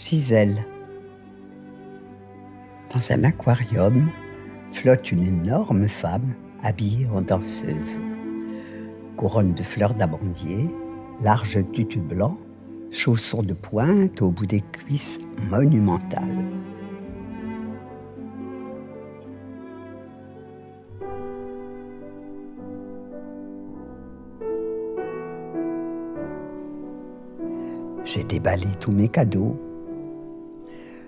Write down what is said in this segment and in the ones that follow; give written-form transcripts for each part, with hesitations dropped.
Gisèle. Dans un aquarium flotte une énorme femme habillée en danseuse. Couronne de fleurs d'amandier, large tutu blanc, chaussons de pointe au bout des cuisses monumentales. J'ai déballé tous mes cadeaux,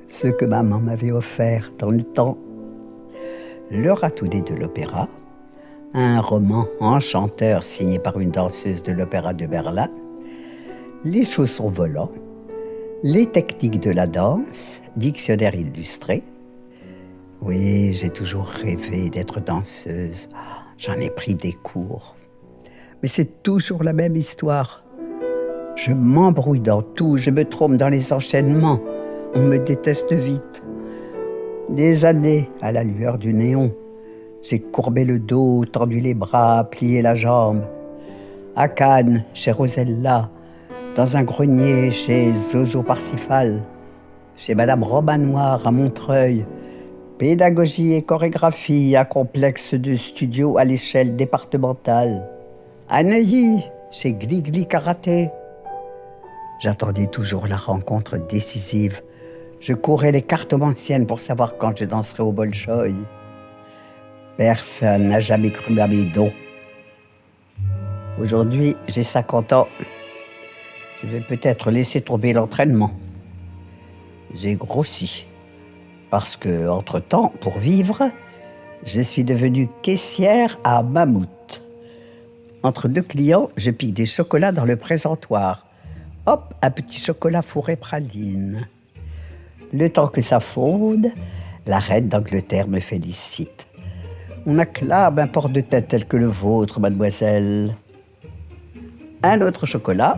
ceux que maman m'avait offerts dans le temps. Le Ratounet de l'opéra, un roman enchanteur signé par une danseuse de l'Opéra de Berlin, les chaussons volants, les techniques de la danse, dictionnaire illustré. Oui, j'ai toujours rêvé d'être danseuse. J'en ai pris des cours. Mais c'est toujours la même histoire. Je m'embrouille dans tout, je me trompe dans les enchaînements. On me déteste vite. Des années à la lueur du néon. J'ai courbé le dos, tendu les bras, plié la jambe. À Cannes, chez Rosella, dans un grenier chez Zozo Parsifal, chez Madame Robanoir à Montreuil, pédagogie et chorégraphie, un complexe de studio à l'échelle départementale. À Neuilly, chez Gligli Karaté. J'attendais toujours la rencontre décisive. Je courais les cartomanciennes pour savoir quand je danserais au Bolchoï. Personne n'a jamais cru à mes dons. Aujourd'hui, j'ai 50 ans. Je vais peut-être laisser tomber l'entraînement. J'ai grossi. Parce que, entre-temps, pour vivre, je suis devenue caissière à Mammouth. Entre deux clients, je pique des chocolats dans le présentoir. Hop, un petit chocolat fourré praline. Le temps que ça fonde, la reine d'Angleterre me félicite. On acclame un port de tête tel que le vôtre, mademoiselle. Un autre chocolat.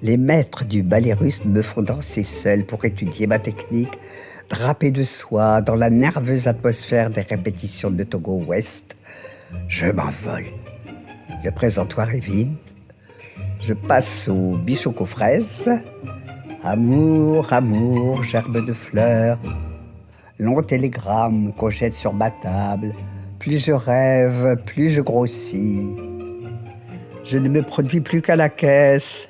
Les maîtres du ballet russe me font danser seul pour étudier ma technique, drapé de soie dans la nerveuse atmosphère des répétitions de Togo West. Je m'envole. Le présentoir est vide. Je passe au bichoc aux fraises. Amour, amour, gerbe de fleurs. Long télégramme qu'on jette sur ma table. Plus je rêve, plus je grossis. Je ne me produis plus qu'à la caisse.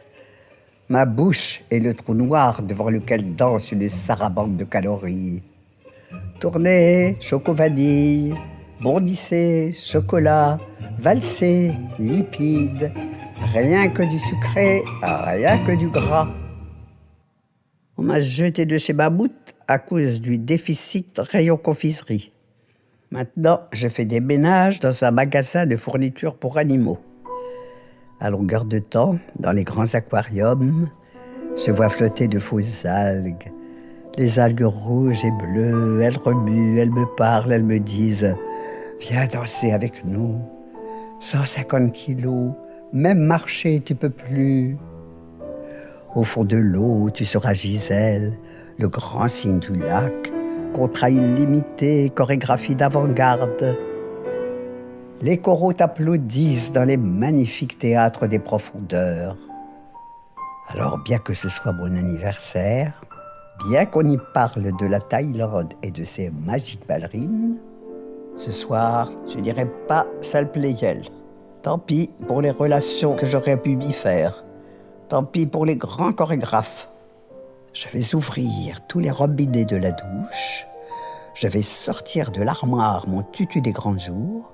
Ma bouche est le trou noir devant lequel danse une sarabande de calories. Tournez, choco-vanille, bondissez, chocolat, valsez, lipides. Rien que du sucré, rien que du gras. On m'a jeté de chez Mammouth à cause du déficit rayon confiserie. Maintenant, je fais des ménages dans un magasin de fournitures pour animaux. À longueur de temps, dans les grands aquariums, je vois flotter de fausses algues. Les algues rouges et bleues, elles remuent, elles me parlent, elles me disent « Viens danser avec nous, 150 kilos, même marcher, tu peux plus. » Au fond de l'eau, tu seras Gisèle, le grand signe du lac, contrat illimité, chorégraphie d'avant-garde. Les coraux t'applaudissent dans les magnifiques théâtres des profondeurs. Alors, bien que ce soit mon anniversaire, bien qu'on y parle de la Thaïlande et de ses magiques ballerines, ce soir, je dirais pas sale playel. Tant pis pour les relations que j'aurais pu m'y faire. Tant pis pour les grands chorégraphes. Je vais ouvrir tous les robinets de la douche. Je vais sortir de l'armoire mon tutu des grands jours.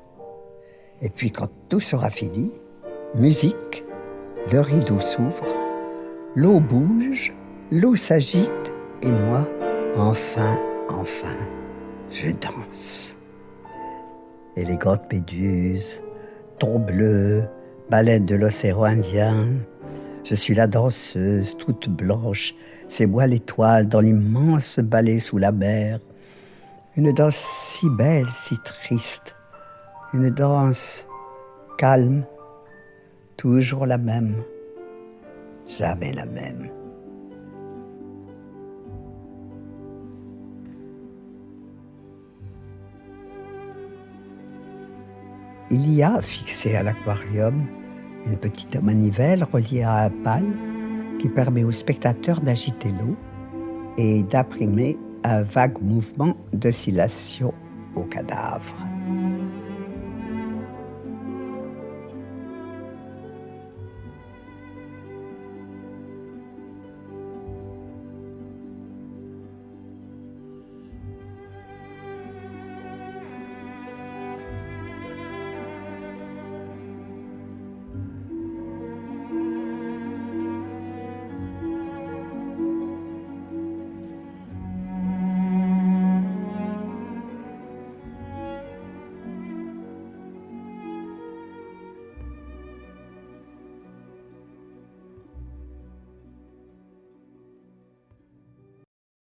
Et puis quand tout sera fini, musique, le rideau s'ouvre, l'eau bouge, l'eau s'agite et moi, enfin, je danse. Élégante méduse, thon bleu, baleine de l'océan Indien. Je suis la danseuse, toute blanche, c'est moi l'étoile dans l'immense ballet sous la mer. Une danse si belle, si triste. Une danse calme, toujours la même, jamais la même. Il y a fixé à l'aquarium une petite manivelle reliée à un pal qui permet au spectateur d'agiter l'eau et d'imprimer un vague mouvement d'oscillation au cadavre.